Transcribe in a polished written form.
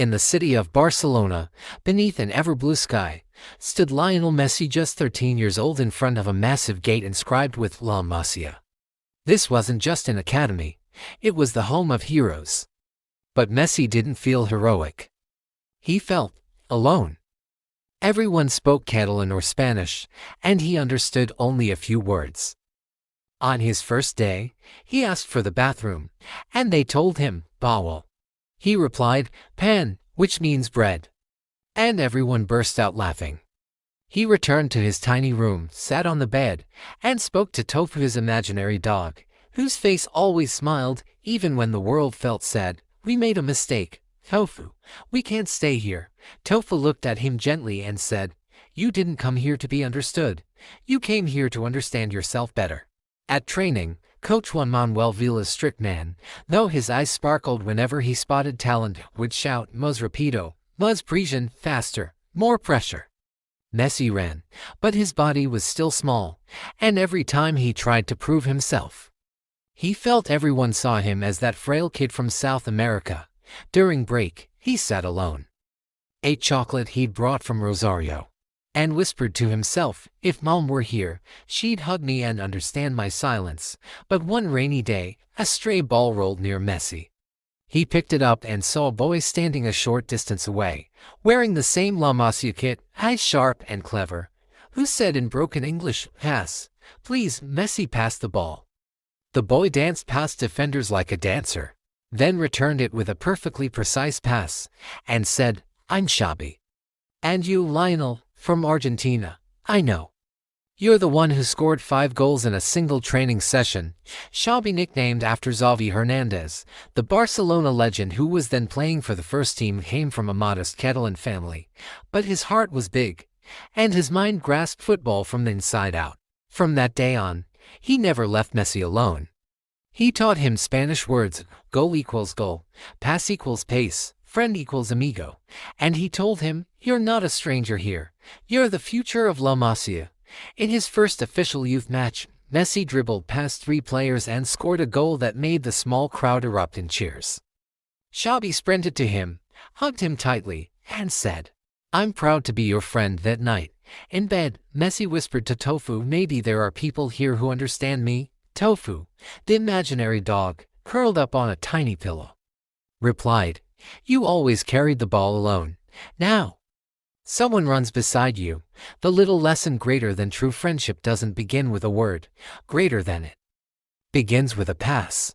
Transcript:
In the city of Barcelona, beneath an ever-blue sky, stood Lionel Messi, just 13 years old, in front of a massive gate inscribed with La Masia. This wasn't just an academy, it was the home of heroes. But Messi didn't feel heroic. He felt alone. Everyone spoke Catalan or Spanish, and he understood only a few words. On his first day, he asked for the bathroom, and they told him, "Bawal." He replied, "Pan," which means bread. And everyone burst out laughing. He returned to his tiny room, sat on the bed, and spoke to Tofu, his imaginary dog, whose face always smiled, even when the world felt sad. "We made a mistake, Tofu. We can't stay here." Tofu looked at him gently and said, "You didn't come here to be understood. You came here to understand yourself better." At training, Coach Juan Manuel Vila's strict man, though his eyes sparkled whenever he spotted talent, would shout, "Más rapido, más presión, faster, more pressure." Messi ran, but his body was still small, and every time he tried to prove himself, he felt everyone saw him as that frail kid from South America. During break, he sat alone, ate chocolate he'd brought from Rosario, and whispered to himself, "If Mom were here, she'd hug me and understand my silence." But one rainy day, a stray ball rolled near Messi. He picked it up and saw a boy standing a short distance away, wearing the same La Masia kit, eyes sharp and clever, who said in broken English, "Pass, please." Messi passed the ball. The boy danced past defenders like a dancer, then returned it with a perfectly precise pass, and said, "I'm Xabi. And you, Lionel, from Argentina, I know. You're the one who scored 5 goals in a single training session." Xabi, nicknamed after Xavi Hernandez, the Barcelona legend who was then playing for the first team, came from a modest Catalan family, but his heart was big, and his mind grasped football from the inside out. From that day on, he never left Messi alone. He taught him Spanish words: goal equals goal, pass equals pace, friend equals amigo, and he told him, "You're not a stranger here. You're the future of La Masia." In his first official youth match, Messi dribbled past 3 players and scored a goal that made the small crowd erupt in cheers. Xabi sprinted to him, hugged him tightly, and said, "I'm proud to be your friend." That night, in bed, Messi whispered to Tofu, "Maybe there are people here who understand me." Tofu, the imaginary dog, curled up on a tiny pillow, replied, "You always carried the ball alone. Now someone runs beside you." The little lesson: greater than true friendship doesn't begin with a word. Greater than it begins with a pass.